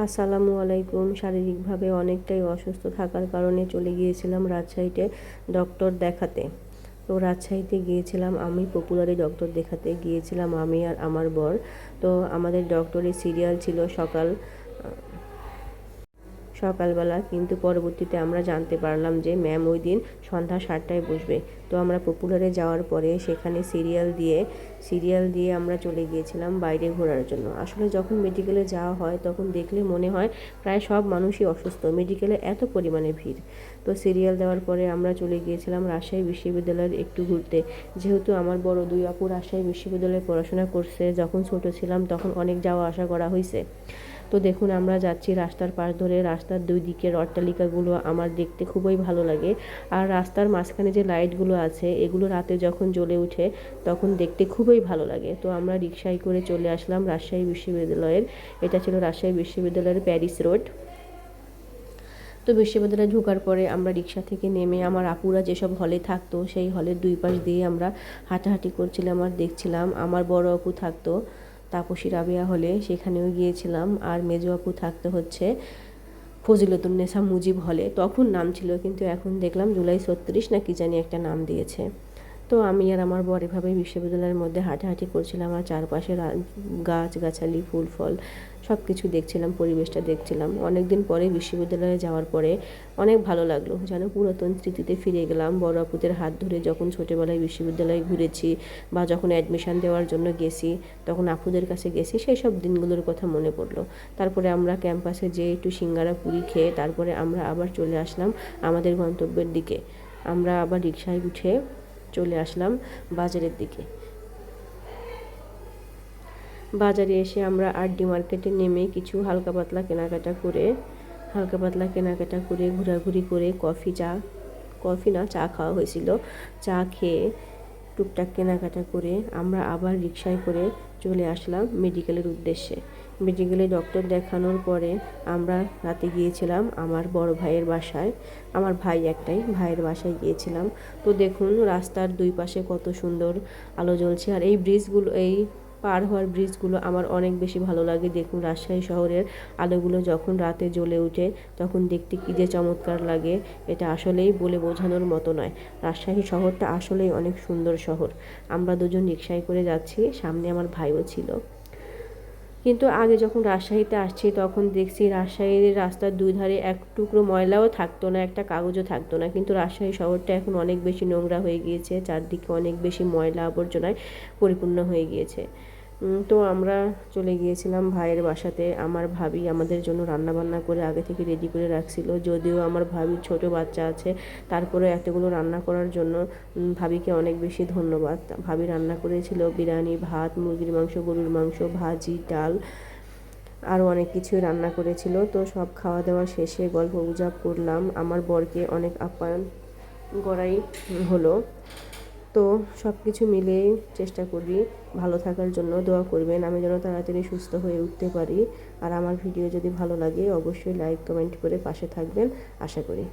আসসালামু আলাইকুম। শারীরিকভাবে অনেকটাই অসুস্থ থাকার কারণে চলে গিয়েছিলাম রাজশাহীতে ডক্টর দেখাতে। তো রাজশাহীতে গিয়েছিলাম আমি পপুলারি ডক্টর দেখাতে গিয়েছিলাম আমি আর আমার বর। তো আমাদের ডক্টরের সিরিয়াল ছিল সকালবেলা, কিন্তু পরবর্তীতে আমরা জানতে পারলাম যে ম্যাম ওই দিন সন্ধ্যা 7টায় বসবে। তো আমরা পপুলারে যাওয়ার পরে সেখানে সিরিয়াল দিয়ে আমরা চলে গিয়েছিলাম বাইরে ঘোরার জন্য। আসলে যখন মেডিকেলে যাওয়া হয় তখন দেখলে মনে হয় প্রায় সব মানুষই অসুস্থ, মেডিকেলে এত পরিমাণে ভিড়। তো সিরিয়াল দেওয়ার পরে আমরা চলে গিয়েছিলাম রাজশাহী বিশ্ববিদ্যালয়ের একটু ঘুরতে। যেহেতু আমার বড় দুই আপু রাজশাহী বিশ্ববিদ্যালয়ে পড়াশোনা করছে, যখন ছোট ছিলাম তখন অনেক যাওয়া আসা করা হয়েছে। তো দেখুন আমরা যাচ্ছি রাস্তার পাশ ধরে, রাস্তার দুই দিকের অট্টালিকাগুলো আমার দেখতে খুবই ভালো লাগে। আর রাস্তার মাঝখানে যে লাইটগুলো আছে এগুলো রাতে যখন জ্বলে উঠে তখন দেখতে খুবই ভালো লাগে। তো আমরা রিকশায় করে চলে আসলাম রাজশাহী বিশ্ববিদ্যালয়ের। এটা ছিল রাজশাহী বিশ্ববিদ্যালয়ের প্যারিস রোড। তো বিশ্ববিদ্যালয়ে ঢোকার পরে আমরা রিকশা থেকে নেমে আমার আপুরা যেসব হলে থাকতো সেই হলের দুই পাশ দিয়ে আমরা হাঁটাহাঁটি করছিলাম আর দেখছিলাম। আমার বড় আপু থাকতো তাপসী রাবেয়া হলে, সেখানেও গিয়েছিলাম। আর মেজো আপু থাকতে হচ্ছে ফজিলতুন্নেসা মুজিব হলে, তখন নাম ছিল, কিন্তু এখন দেখলাম জুলাই 36 না কি জানি একটা নাম দিয়েছে। তো আমি আর আমার বর এভাবে বিশ্ববিদ্যালয়ের মধ্যে হাঁটাহাঁটি করছিলাম আর চারপাশে গাছগাছালি ফুল ফল সব কিছু দেখছিলাম, পরিবেশটা দেখছিলাম। অনেক দিন পরে বিশ্ববিদ্যালয়ে যাওয়ার পরে অনেক ভালো লাগলো, যেন পুরাতন স্মৃতিতে ফিরে গেলাম। বড় আপুদের হাত ধরে যখন ছোটোবেলায় বিশ্ববিদ্যালয়ে ঘুরেছি বা যখন অ্যাডমিশন দেওয়ার জন্য গেছি তখন আপুদের কাছে গেছি, সেই সব দিনগুলোর কথা মনে পড়লো। তারপরে আমরা ক্যাম্পাসে যেয়ে একটু সিঙ্গারা পুরি খেয়ে তারপরে আমরা আবার চলে আসলাম আমাদের গন্তব্যের দিকে। আমরা আবার রিকশায় উঠে চলে আসলাম বাজারের দিকে। বাজারে এসে আমরা আরডি মার্কেটে নেমে কিছু হালকা পাতলা কেনাকাটা করে ঘোরাঘুরি করে চা খাওয়া হয়েছিল। চা খেয়ে টুকটাক কেনাকাটা করে আমরা আবার রিকশায় করে চলে আসলাম মেডিকেলের উদ্দেশ্যে। মেডিকেলে ডক্টর দেখানোর পরে আমরা রাতে গিয়েছিলাম আমার বড় ভাইয়ের বাসায়। আমার ভাই একটাই, ভাইয়ের বাসায় গিয়েছিলাম। তো দেখুন রাস্তার দুই পাশে কত সুন্দর আলো জ্বলছে, আর এই পার হওয়ার ব্রিজগুলো আমার অনেক বেশি ভালো লাগে। দেখুন রাজশাহী শহরের আলোগুলো যখন রাতে জ্বলে ওঠে তখন দেখতে কী যে চমৎকার লাগে, এটা আসলেই বলে বোঝানোর মতো নয়। রাজশাহী শহরটা আসলেই অনেক সুন্দর শহর। আমরা দুজন রিকশায় করে যাচ্ছি, সামনে আমার ভাইও ছিল। কিন্তু আগে যখন রাজশাহীতে আসছি তখন দেখছি রাজশাহীর রাস্তার দুই ধারে এক টুকরো ময়লাও থাকতো না, একটা কাগজও থাকতো না। কিন্তু রাজশাহী শহরটা এখন অনেক বেশি নোংরা হয়ে গিয়েছে, চারদিকে অনেক বেশি ময়লা আবর্জনায় পরিপূর্ণ হয়ে গিয়েছে। তো আমরা চলে গিয়েছিলাম ভাইয়ের বাসাতে। আমার ভাবি আমাদের জন্য রান্নাবান্না করে আগে থেকে রেডি করে রাখছিল। যদিও আমার ভাবির ছোট বাচ্চা আছে, তারপরে এতগুলো রান্না করার জন্য ভাবিকে অনেক বেশি ধন্যবাদ। ভাবি রান্না করেছিল বিরিয়ানি, ভাত, মুরগির মাংস, গরুর মাংস, ভাজি, ডাল, আরও অনেক কিছুই রান্না করেছিল। তো সব খাওয়া দাওয়া শেষে গল্প গুজব করলাম, আমার বরকে অনেক আপ্যায়ন করাই হলো। তো সব কিছু মিলিয়েই চেষ্টা করি ভালো থাকার জন্য। দোয়া করবেন আমি যেন তাড়াতাড়ি সুস্থ হয়ে উঠতে পারি। আর আমার ভিডিও যদি ভালো লাগে অবশ্যই লাইক কমেন্ট করে পাশে থাকবেন, আশা করি।